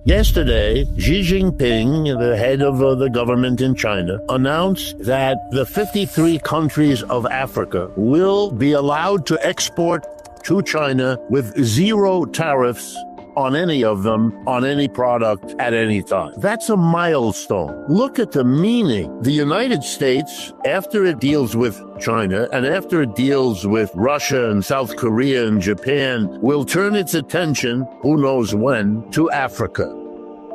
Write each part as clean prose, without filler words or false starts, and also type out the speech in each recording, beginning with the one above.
Yesterday, Xi Jinping, the head of the government in China, announced that the 53 countries of Africa will be allowed to export to China with zero tariffs on any of them, on any product, at any time. That's a milestone. Look at the meaning. The United States, after it deals with China and after it deals with Russia and South Korea and Japan, will turn its attention, who knows when, to Africa,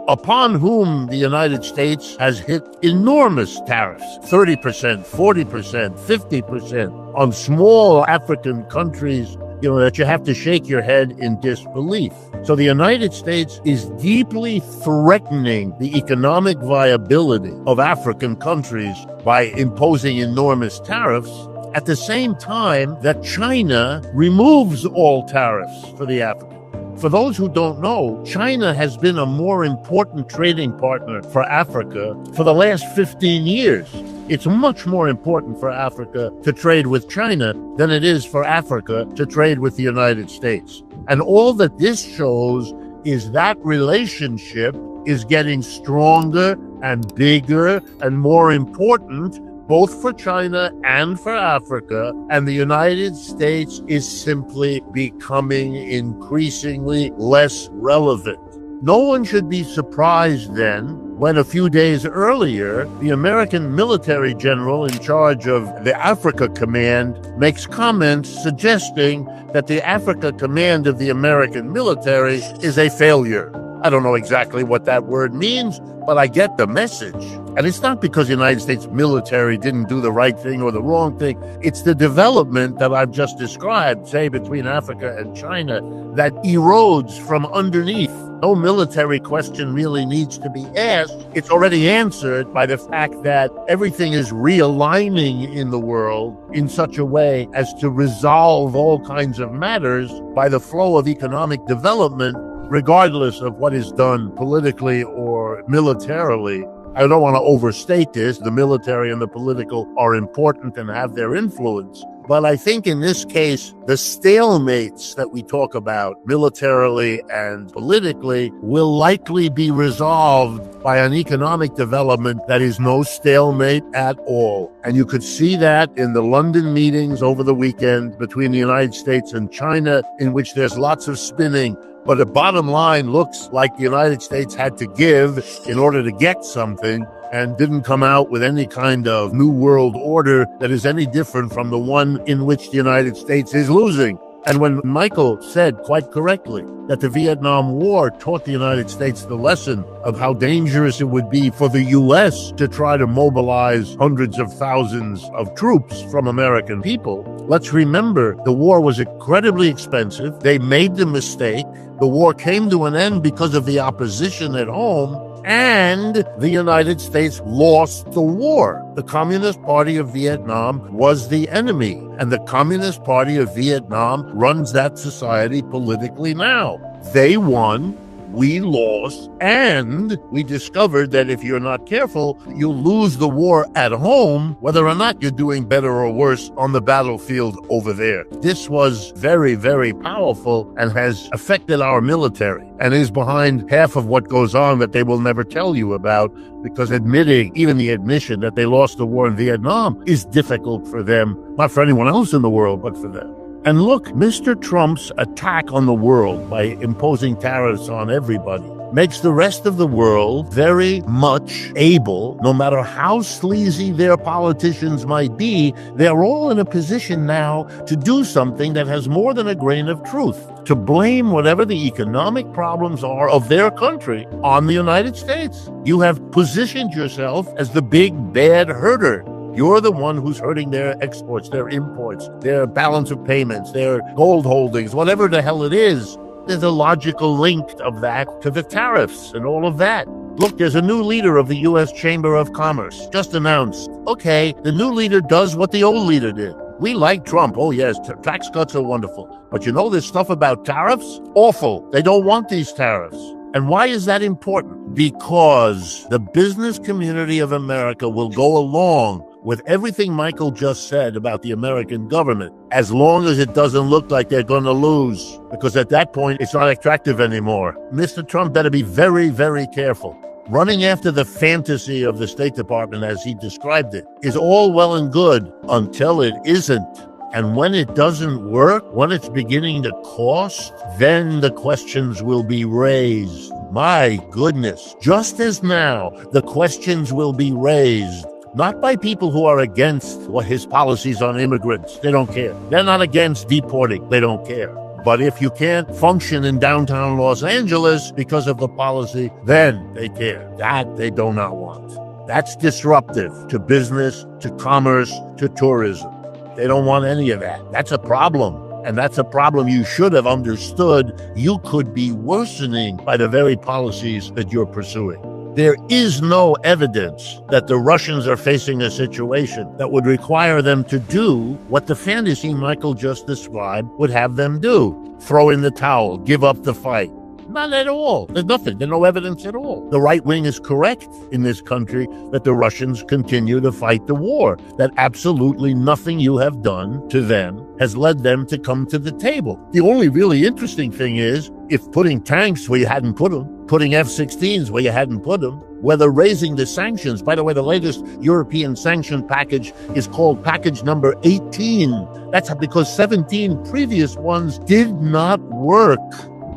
upon whom the United States has hit enormous tariffs, 30%, 40%, 50% on small African countries, that you have to shake your head in disbelief. So the United States is deeply threatening the economic viability of African countries by imposing enormous tariffs at the same time that China removes all tariffs for the Africans. For those who don't know, China has been a more important trading partner for Africa for the last 15 years. It's much more important for Africa to trade with China than it is for Africa to trade with the United States. And all that this shows is that relationship is getting stronger and bigger and more important, both for China and for Africa, and the United States is simply becoming increasingly less relevant. No one should be surprised then when a few days earlier, the American military general in charge of the Africa Command makes comments suggesting that the Africa Command of the American military is a failure. I don't know exactly what that word means, but I get the message. And it's not because the United States military didn't do the right thing or the wrong thing. It's the development that I've just described, say, between Africa and China, that erodes from underneath. No military question really needs to be asked. It's already answered by the fact that everything is realigning in the world in such a way as to resolve all kinds of matters by the flow of economic development, regardless of what is done politically or militarily. I don't want to overstate this. The military and the political are important and have their influence. But I think in this case, the stalemates that we talk about militarily and politically will likely be resolved by an economic development that is no stalemate at all. And you could see that in the London meetings over the weekend between the United States and China, in which there's lots of spinning. But the bottom line looks like the United States had to give in order to get something and didn't come out with any kind of new world order that is any different from the one in which the United States is losing. And when Michael said quite correctly that the Vietnam War taught the United States the lesson of how dangerous it would be for the U.S. to try to mobilize hundreds of thousands of troops from American people, let's remember the war was incredibly expensive. They made the mistake. The war came to an end because of the opposition at home, and the United States lost the war. The Communist Party of Vietnam was the enemy, and the Communist Party of Vietnam runs that society politically now. They won, we lost, and we discovered that if you're not careful, you'll lose the war at home, whether or not you're doing better or worse on the battlefield over there. This was very, very powerful and has affected our military and is behind half of what goes on that they will never tell you about, because even the admission that they lost the war in Vietnam is difficult for them, not for anyone else in the world, but for them. And look, Mr. Trump's attack on the world by imposing tariffs on everybody makes the rest of the world very much able, no matter how sleazy their politicians might be, they're all in a position now to do something that has more than a grain of truth, to blame whatever the economic problems are of their country on the United States. You have positioned yourself as the big bad herder. You're the one who's hurting their exports, their imports, their balance of payments, their gold holdings, whatever the hell it is. There's a logical link of that to the tariffs and all of that. Look, there's a new leader of the U.S. Chamber of Commerce, just announced. Okay, the new leader does what the old leader did. We like Trump. Oh, yes, tax cuts are wonderful. But you know this stuff about tariffs? Awful. They don't want these tariffs. And why is that important? Because the business community of America will go along with everything Michael just said about the American government, as long as it doesn't look like they're going to lose, because at that point, it's not attractive anymore. Mr. Trump better be very, very careful. Running after the fantasy of the State Department, as he described it, is all well and good until it isn't. And when it doesn't work, when it's beginning to cost, then the questions will be raised. My goodness, just as now, the questions will be raised, not by people who are against his policies on immigrants. They don't care. They're not against deporting. They don't care. But if you can't function in downtown Los Angeles because of the policy, then they care. That they do not want. That's disruptive to business, to commerce, to tourism. They don't want any of that. That's a problem. And that's a problem you should have understood you could be worsening by the very policies that you're pursuing. There is no evidence that the Russians are facing a situation that would require them to do what the fantasy Michael just described would have them do. Throw in the towel, give up the fight. Not at all. There's nothing. There's no evidence at all. The right wing is correct in this country that the Russians continue to fight the war, that absolutely nothing you have done to them has led them to come to the table. The only really interesting thing is if putting tanks where you hadn't put them, putting F-16s where you hadn't put them, whether raising the sanctions. By the way, the latest European sanction package is called package number 18. That's because 17 previous ones did not work.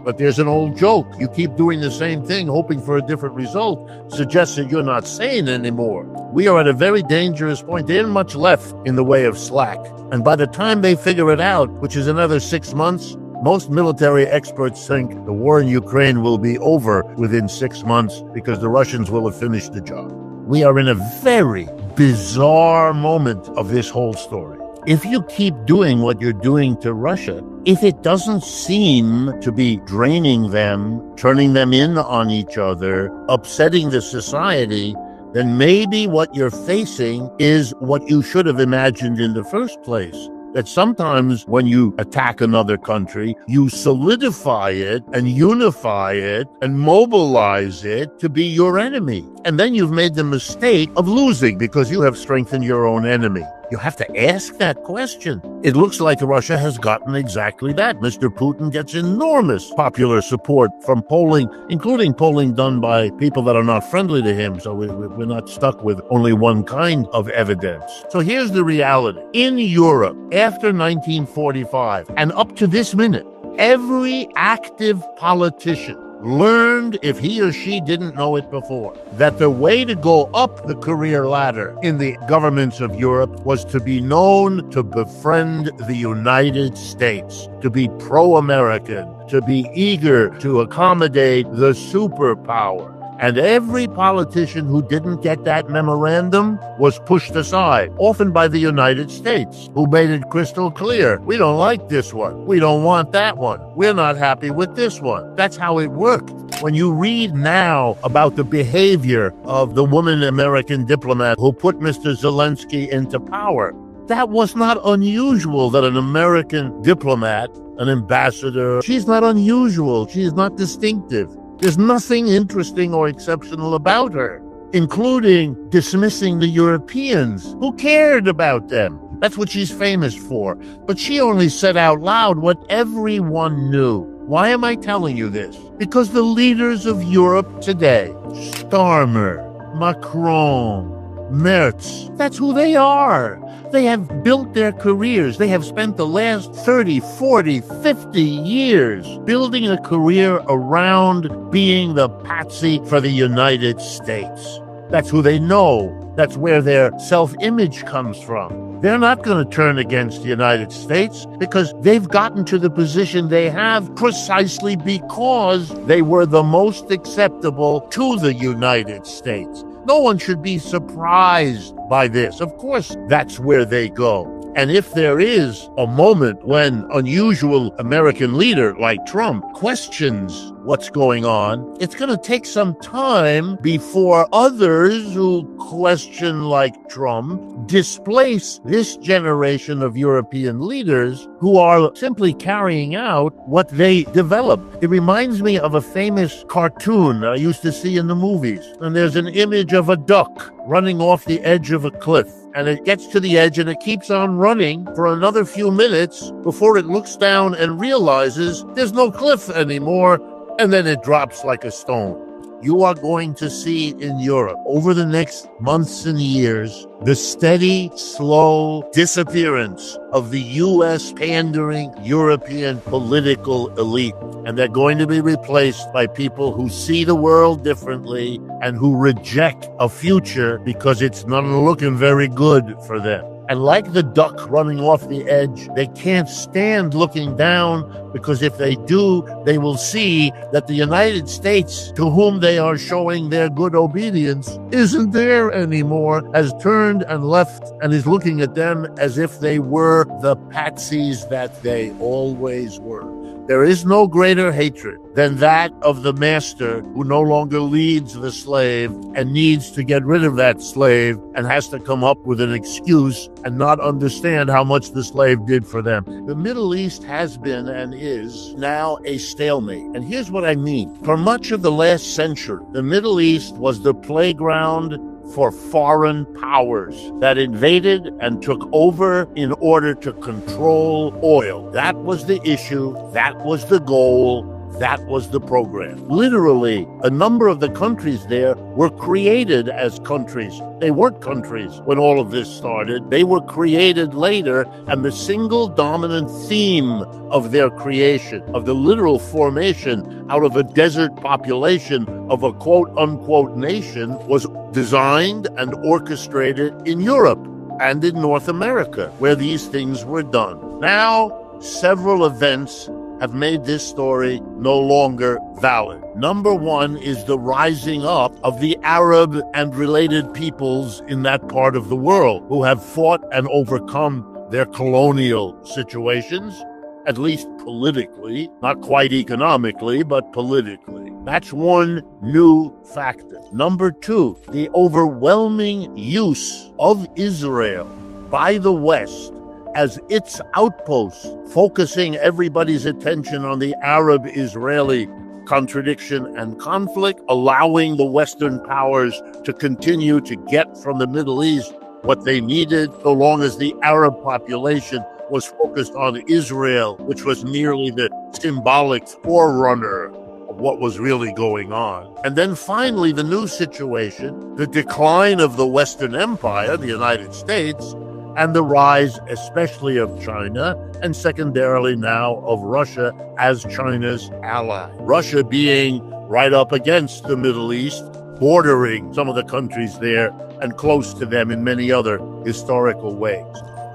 But there's an old joke. You keep doing the same thing, hoping for a different result, suggests that you're not sane anymore. We are at a very dangerous point. There isn't much left in the way of slack. And by the time they figure it out, which is another 6 months, most military experts think the war in Ukraine will be over within 6 months because the Russians will have finished the job. We are in a very bizarre moment of this whole story. If you keep doing what you're doing to Russia, if it doesn't seem to be draining them, turning them in on each other, upsetting the society, then maybe what you're facing is what you should have imagined in the first place. That sometimes when you attack another country, you solidify it and unify it and mobilize it to be your enemy. And then you've made the mistake of losing because you have strengthened your own enemy. You have to ask that question. It looks like Russia has gotten exactly that. Mr. Putin gets enormous popular support from polling, including polling done by people that are not friendly to him. So we're not stuck with only one kind of evidence. So here's the reality. In Europe, after 1945 and up to this minute, every active politician learned, if he or she didn't know it before, that the way to go up the career ladder in the governments of Europe was to be known to befriend the United States, to be pro-American, to be eager to accommodate the superpower. And every politician who didn't get that memorandum was pushed aside, often by the United States, who made it crystal clear. We don't like this one. We don't want that one. We're not happy with this one. That's how it worked. When you read now about the behavior of the woman American diplomat who put Mr. Zelensky into power, that was not unusual that an American diplomat, an ambassador, she's not unusual. She is not distinctive. There's nothing interesting or exceptional about her, including dismissing the Europeans. Who cared about them? That's what she's famous for. But she only said out loud what everyone knew. Why am I telling you this? Because the leaders of Europe today, Starmer, Macron, Merz, that's who they are. They have built their careers. They have spent the last 30, 40, 50 years building a career around being the patsy for the United States. That's who they know. That's where their self-image comes from. They're not going to turn against the United States because they've gotten to the position they have precisely because they were the most acceptable to the United States. No one should be surprised by this. Of course, that's where they go. And if there is a moment when unusual American leader like Trump questions what's going on, it's going to take some time before others who question like Trump displace this generation of European leaders who are simply carrying out what they developed. It reminds me of a famous cartoon I used to see in the movies. And there's an image of a duck running off the edge of a cliff. and it gets to the edge and it keeps on running for another few minutes before it looks down and realizes there's no cliff anymore, and then it drops like a stone. You are going to see in Europe over the next months and years the steady, slow disappearance of the U.S. pandering European political elite. And they're going to be replaced by people who see the world differently and who reject a future because it's not looking very good for them. And like the duck running off the edge, they can't stand looking down, because if they do, they will see that the United States, to whom they are showing their good obedience, isn't there anymore, has turned and left and is looking at them as if they were the patsies that they always were. There is no greater hatred than that of the master who no longer leads the slave and needs to get rid of that slave and has to come up with an excuse and not understand how much the slave did for them. The Middle East has been and is now a stalemate. And here's what I mean. For much of the last century, the Middle East was the playground for foreign powers that invaded and took over in order to control oil. That was the issue. That was the goal. That was the program. Literally, a number of the countries there were created as countries. They weren't countries when all of this started. They were created later, and the single dominant theme of their creation, of the literal formation out of a desert population of a quote-unquote nation, was designed and orchestrated in Europe and in North America, where these things were done. Now, several events have made this story no longer valid. Number one is the rising up of the Arab and related peoples in that part of the world who have fought and overcome their colonial situations, at least politically, not quite economically, but politically. That's one new factor. Number two, the overwhelming use of Israel by the West as its outpost, focusing everybody's attention on the Arab-Israeli contradiction and conflict, allowing the Western powers to continue to get from the Middle East what they needed, so long as the Arab population was focused on Israel, which was merely the symbolic forerunner of what was really going on. And then finally, the new situation, the decline of the Western Empire, the United States, and the rise especially of China, and secondarily now of Russia as China's ally. Russia being right up against the Middle East, bordering some of the countries there and close to them in many other historical ways.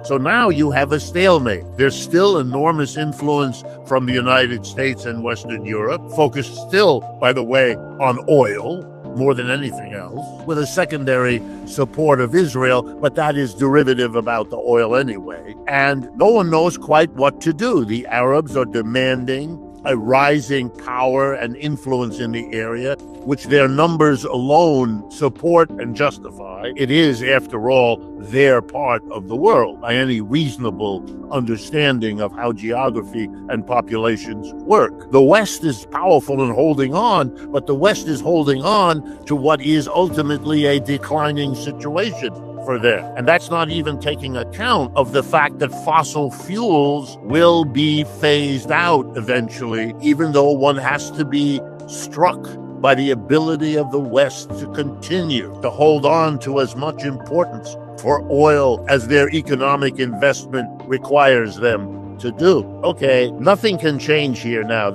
So now you have a stalemate. There's still enormous influence from the United States and Western Europe, focused still, by the way, on oil more than anything else, with a secondary support of Israel, but that is derivative about the oil anyway. And no one knows quite what to do. The Arabs are demanding a rising power and influence in the area, which their numbers alone support and justify. It is, after all, their part of the world by any reasonable understanding of how geography and populations work. The West is powerful in holding on, but the West is holding on to what is ultimately a declining situation for them. And that's not even taking account of the fact that fossil fuels will be phased out eventually, even though one has to be struck by the ability of the West to continue to hold on to as much importance for oil as their economic investment requires them to do. Okay, nothing can change here now.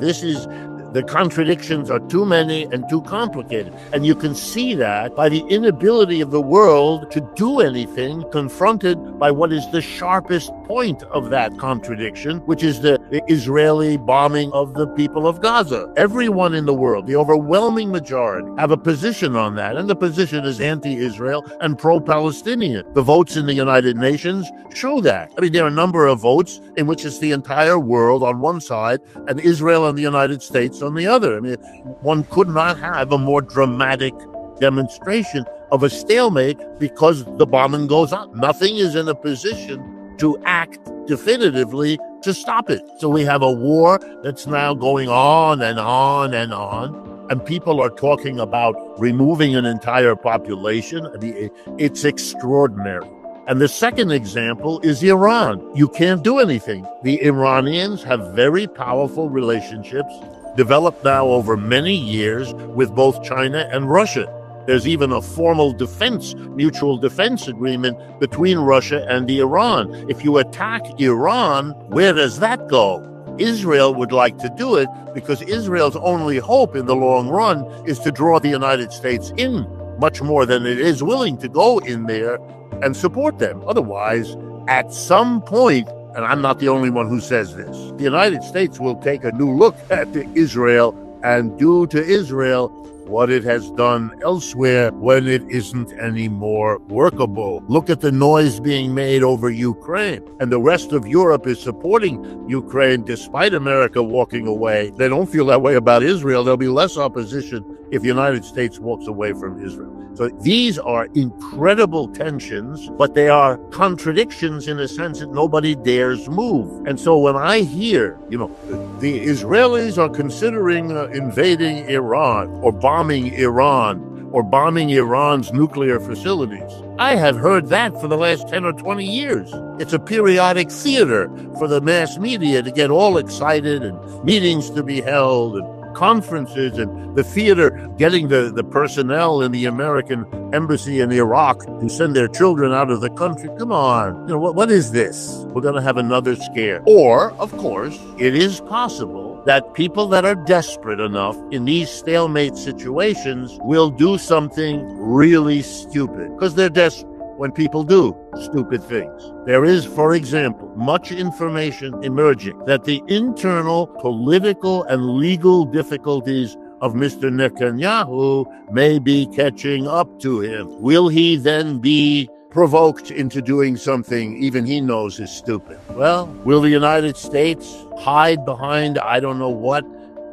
The contradictions are too many and too complicated. And you can see that by the inability of the world to do anything confronted by what is the sharpest point of that contradiction, which is the Israeli bombing of the people of Gaza. Everyone in the world, the overwhelming majority, have a position on that, and the position is anti-Israel and pro-Palestinian. The votes in the United Nations show that. I mean, there are a number of votes in which it's the entire world on one side and Israel and the United States on the other. I mean, one could not have a more dramatic demonstration of a stalemate because the bombing goes on. Nothing is in a position to act definitively to stop it. So we have a war that's now going on and on and on, and people are talking about removing an entire population. I mean, it's extraordinary. And the second example is Iran. You can't do anything. The Iranians have very powerful relationships developed now over many years with both China and Russia. There's even a formal mutual defense agreement between Russia and Iran. If you attack Iran, where does that go? Israel would like to do it because Israel's only hope in the long run is to draw the United States in much more than it is willing to go in there and support them. Otherwise, at some point, and I'm not the only one who says this, the United States will take a new look at Israel and do to Israel what it has done elsewhere when it isn't anymore workable. Look at the noise being made over Ukraine. And the rest of Europe is supporting Ukraine despite America walking away. They don't feel that way about Israel. There'll be less opposition if the United States walks away from Israel. So these are incredible tensions, but they are contradictions in a sense that nobody dares move. And so when I hear, the Israelis are considering invading Iran or bombing Iran's nuclear facilities, I have heard that for the last 10 or 20 years. It's a periodic theater for the mass media to get all excited and meetings to be held and conferences and the theater getting the personnel in the American embassy in Iraq to send their children out of the country. Come on. What is this? We're going to have another scare. Or, of course, it is possible that people that are desperate enough in these stalemate situations will do something really stupid because they're desperate. When people do stupid things. There is, for example, much information emerging that the internal political and legal difficulties of Mr. Netanyahu may be catching up to him. Will he then be provoked into doing something even he knows is stupid? Well, will the United States hide behind I don't know what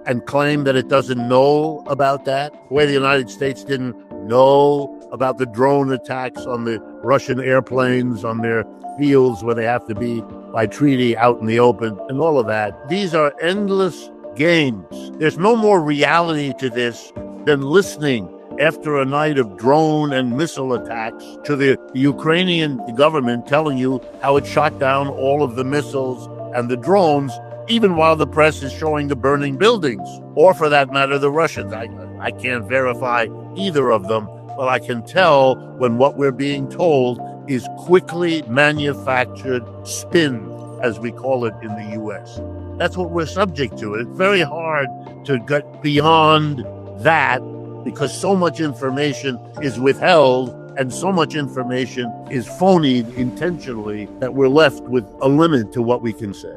and claim that it doesn't know about that? Where the United States didn't know about the drone attacks on the Russian airplanes on their fields where they have to be by treaty out in the open and all of that. These are endless games. There's no more reality to this than listening after a night of drone and missile attacks to the Ukrainian government telling you how it shot down all of the missiles and the drones, even while the press is showing the burning buildings, or for that matter, the Russians. I can't verify either of them, but I can tell when what we're being told is quickly manufactured spin, as we call it in the U.S. That's what we're subject to. It's very hard to get beyond that because so much information is withheld and so much information is phonied intentionally that we're left with a limit to what we can say.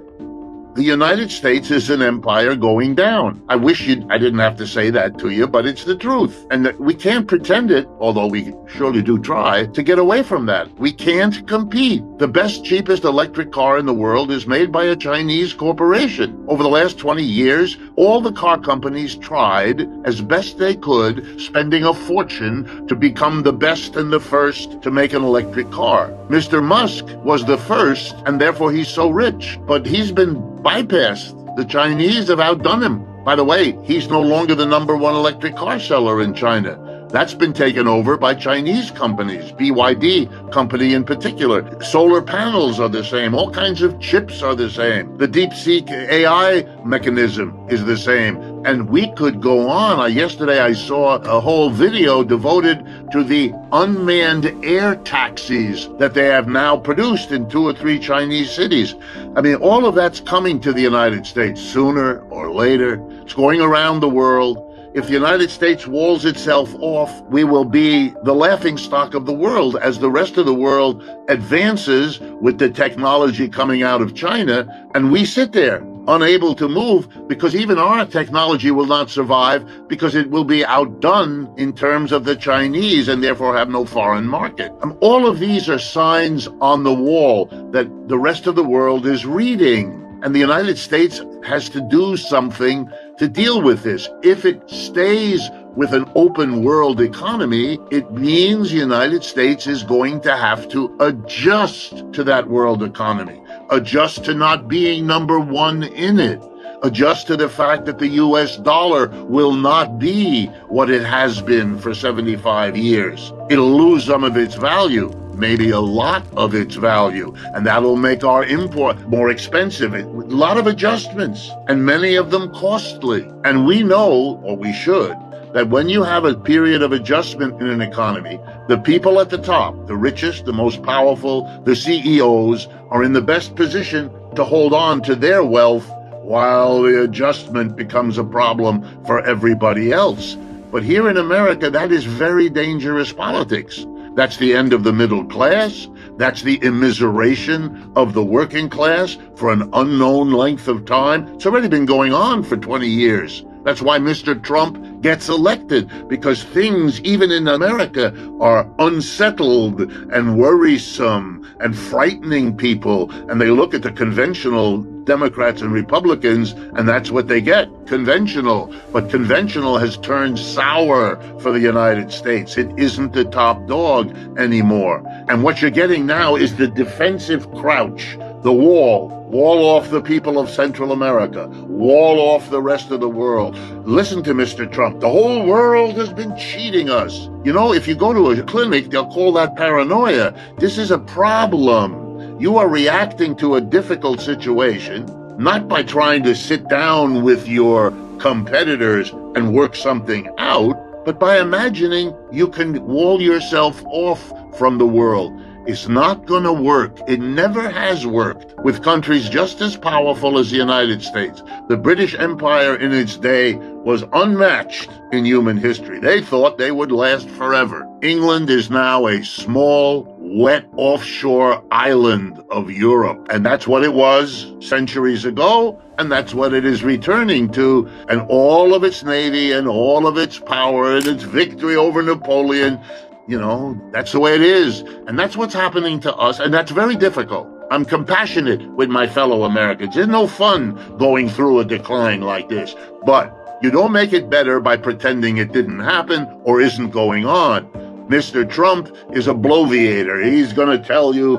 The United States is an empire going down. I wish I didn't have to say that to you, but it's the truth. And we can't pretend it, although we surely do try, to get away from that. We can't compete. The best, cheapest electric car in the world is made by a Chinese corporation. Over the last 20 years, all the car companies tried as best they could, spending a fortune to become the best and the first to make an electric car. Mr. Musk was the first, and therefore he's so rich. But he's been bypassed. The Chinese have outdone him. By the way, he's no longer the number one electric car seller in China. That's been taken over by Chinese companies, BYD company in particular. Solar panels are the same. All kinds of chips are the same. The DeepSeek AI mechanism is the same. And we could go on. Yesterday I saw a whole video devoted to the unmanned air taxis that they have now produced in 2 or 3 Chinese cities. I mean, all of that's coming to the United States sooner or later. It's going around the world. If the United States walls itself off, we will be the laughingstock of the world as the rest of the world advances with the technology coming out of China, and we sit there unable to move because even our technology will not survive because it will be outdone in terms of the Chinese and therefore have no foreign market. All of these are signs on the wall that the rest of the world is reading. And the United States has to do something to deal with this. If it stays with an open world economy, it means the United States is going to have to adjust to that world economy, adjust to not being number one in it, adjust to the fact that the US dollar will not be what it has been for 75 years. It'll lose some of its value. maybe a lot of its value, and that'll make our import more expensive. A lot of adjustments, and many of them costly. And we know, or we should, that when you have a period of adjustment in an economy, the people at the top, the richest, the most powerful, the CEOs, are in the best position to hold on to their wealth while the adjustment becomes a problem for everybody else. But here in America, that is very dangerous politics. That's the end of the middle class. That's the immiseration of the working class for an unknown length of time. It's already been going on for 20 years. That's why Mr. Trump gets elected, because things, even in America, are unsettled and worrisome and frightening people. And they look at the conventional Democrats and Republicans, and that's what they get, conventional. But conventional has turned sour for the United States. It isn't the top dog anymore. And what you're getting now is the defensive crouch, the wall off the people of Central America, wall off the rest of the world. Listen to Mr. Trump. The whole world has been cheating us. You know, if you go to a clinic, they'll call that paranoia. This is a problem. You are reacting to a difficult situation, not by trying to sit down with your competitors and work something out, but by imagining you can wall yourself off from the world. It's not going to work. It never has worked with countries just as powerful as the United States. The British Empire in its day was unmatched in human history. They thought they would last forever. England is now a small, wet, offshore island of Europe. And that's what it was centuries ago, and that's what it is returning to. And all of its navy and all of its power and its victory over Napoleon, you know, that's the way it is. And that's what's happening to us. And that's very difficult. I'm compassionate with my fellow Americans. It's no fun going through a decline like this. But you don't make it better by pretending it didn't happen or isn't going on. Mr. Trump is a bloviator. He's going to tell you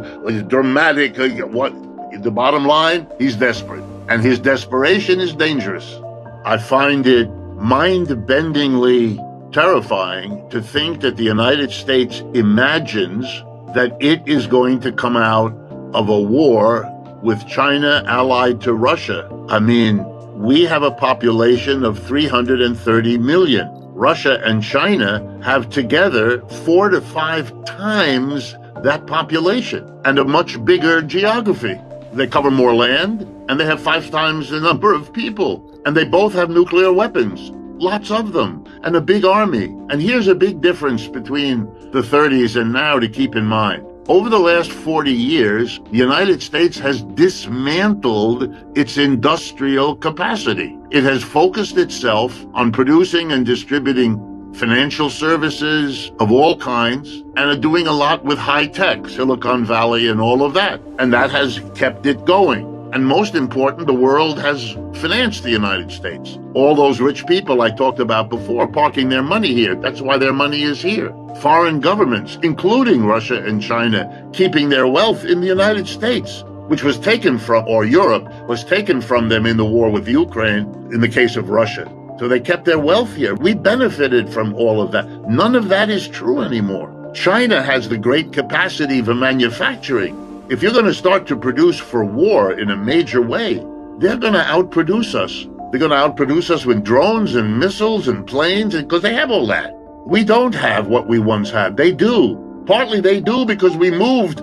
dramatic, what the bottom line, he's desperate. And his desperation is dangerous. I find it mind-bendingly terrifying to think that the United States imagines that it is going to come out of a war with China allied to Russia. I mean, we have a population of 330 million. Russia and China have together 4 to 5 times that population and a much bigger geography. They cover more land and they have 5 times the number of people. And they both have nuclear weapons. Lots of them, and a big army. And here's a big difference between the 30s and now to keep in mind. Over the last 40 years, the United States has dismantled its industrial capacity. It has focused itself on producing and distributing financial services of all kinds and doing a lot with high tech, Silicon Valley and all of that. And that has kept it going. And most important, the world has financed the United States. All those rich people I talked about before parking their money here. That's why their money is here. Foreign governments, including Russia and China, keeping their wealth in the United States, which was taken from, or Europe, was taken from them in the war with Ukraine, in the case of Russia. So they kept their wealth here. We benefited from all of that. None of that is true anymore. China has the great capacity for manufacturing. If you're going to start to produce for war in a major way, they're going to outproduce us. They're going to outproduce us with drones and missiles and planes, because they have all that. We don't have what we once had. They do. Partly they do because we moved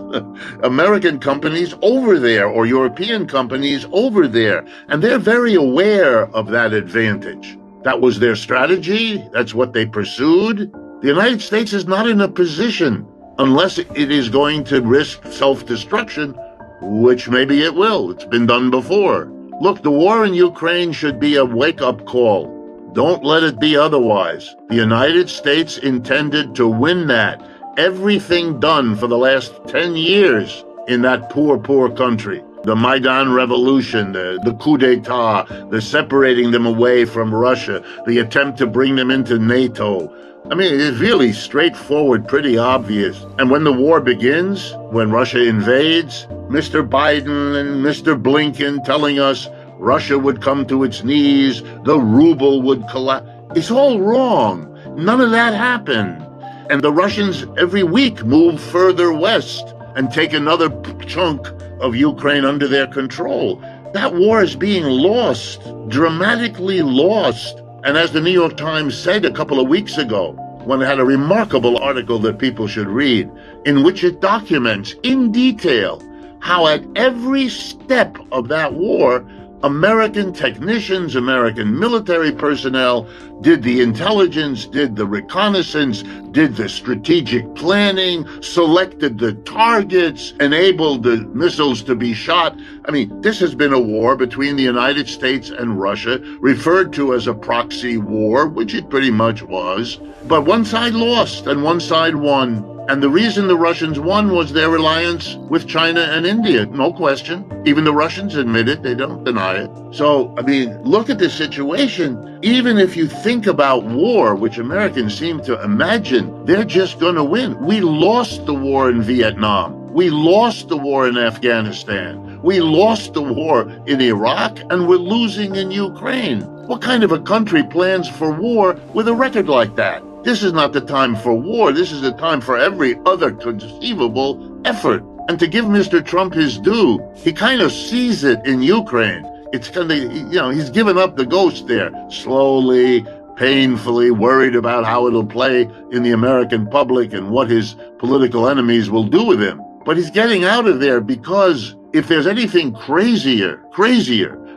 American companies over there or European companies over there. And they're very aware of that advantage. That was their strategy. That's what they pursued. The United States is not in a position, unless it is going to risk self-destruction, which maybe it will. It's been done before. Look, the war in Ukraine should be a wake-up call. Don't let it be otherwise. The United States intended to win that. Everything done for the last 10 years in that poor country. The Maidan Revolution, the coup d'etat, the separating them away from Russia, the attempt to bring them into NATO. I mean, it's really straightforward, pretty obvious. And when the war begins, when Russia invades, Mr. Biden and Mr. Blinken telling us Russia would come to its knees, the ruble would collapse. It's all wrong. None of that happened. And the Russians every week move further west and take another chunk of Ukraine under their control. That war is being lost, dramatically lost. And as the New York Times said a couple of weeks ago, when it had a remarkable article that people should read, in which it documents in detail how at every step of that war, American technicians, American military personnel did the intelligence, did the reconnaissance, did the strategic planning, selected the targets, enabled the missiles to be shot. I mean, this has been a war between the United States and Russia, referred to as a proxy war, which it pretty much was. But one side lost and one side won. And the reason the Russians won was their reliance with China and India, no question. Even the Russians admit it, they don't deny it. So, I mean, look at the situation. Even if you think about war, which Americans seem to imagine, they're just going to win. We lost the war in Vietnam. We lost the war in Afghanistan. We lost the war in Iraq, and we're losing in Ukraine. What kind of a country plans for war with a record like that? This is not the time for war. This is the time for every other conceivable effort. And to give Mr. Trump his due, he kind of sees it in Ukraine. It's kind of, he's given up the ghost there, slowly, painfully, worried about how it'll play in the American public and what his political enemies will do with him. But he's getting out of there because if there's anything crazier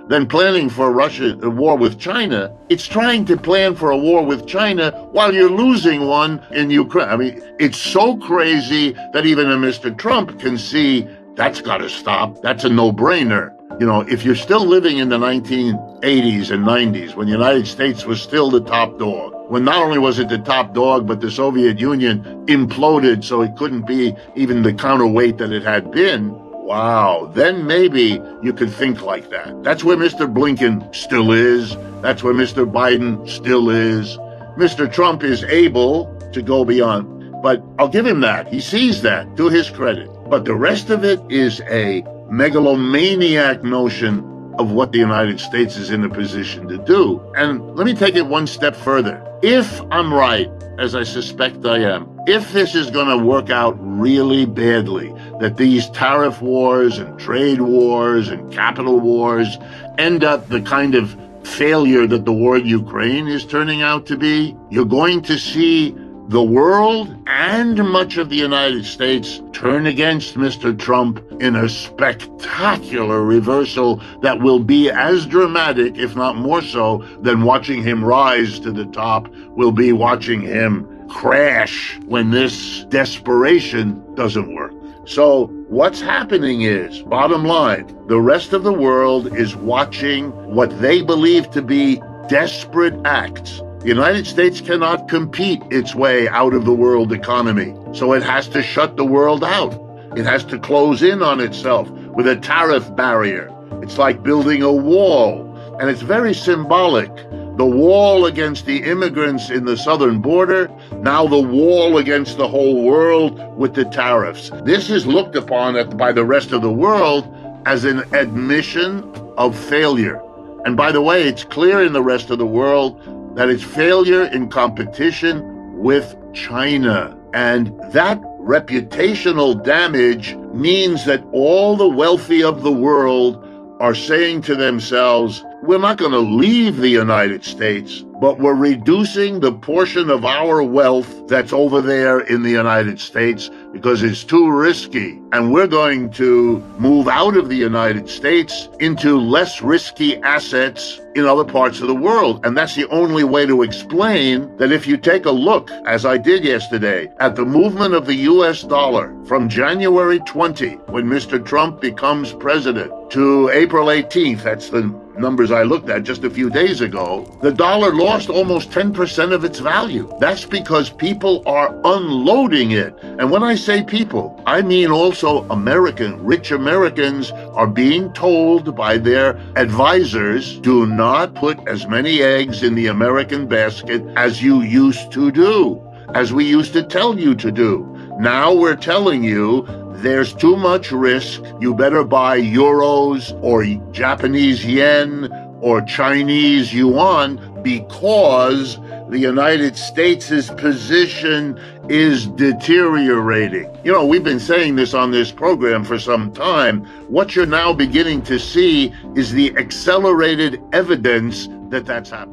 than planning for a war with China, it's trying to plan for a war with China while you're losing one in Ukraine. I mean, it's so crazy that even a Mr. Trump can see that's got to stop. That's a no-brainer. If you're still living in the 1980s and 90s, when the United States was still the top dog, when not only was it the top dog, but the Soviet Union imploded so it couldn't be even the counterweight that it had been, wow, then maybe you could think like that. That's where Mr. Blinken still is. That's where Mr. Biden still is. Mr. Trump is able to go beyond. But I'll give him that. He sees that, to his credit. But the rest of it is a megalomaniac notion of what the United States is in a position to do. And let me take it one step further. If I'm right, as I suspect I am, if this is going to work out really badly, that these tariff wars and trade wars and capital wars end up the kind of failure that the war in Ukraine is turning out to be, you're going to see the world and much of the United States turn against Mr. Trump in a spectacular reversal that will be as dramatic, if not more so, than watching him rise to the top, will be watching him crash when this desperation doesn't work. So what's happening is, bottom line, the rest of the world is watching what they believe to be desperate acts. The United States cannot compete its way out of the world economy, so it has to shut the world out. It has to close in on itself with a tariff barrier. It's like building a wall, and it's very symbolic. The wall against the immigrants in the southern border, now the wall against the whole world with the tariffs. This is looked upon by the rest of the world as an admission of failure. And by the way, it's clear in the rest of the world that it's failure in competition with China. And that reputational damage means that all the wealthy of the world are saying to themselves, we're not going to leave the United States, but we're reducing the portion of our wealth that's over there in the United States because it's too risky. And we're going to move out of the United States into less risky assets in other parts of the world. And that's the only way to explain that if you take a look, as I did yesterday, at the movement of the US dollar from January 20, when Mr. Trump becomes president, to April 18th, that's the numbers I looked at just a few days ago, the dollar lost almost 10% of its value. That's because people are unloading it. And when I say people, I mean also rich Americans are being told by their advisors, do not put as many eggs in the American basket as you used to do, as we used to tell you to do. Now we're telling you there's too much risk. You better buy euros or Japanese yen or Chinese yuan because the United States' position is deteriorating. You know, we've been saying this on this program for some time. What you're now beginning to see is the accelerated evidence that that's happening.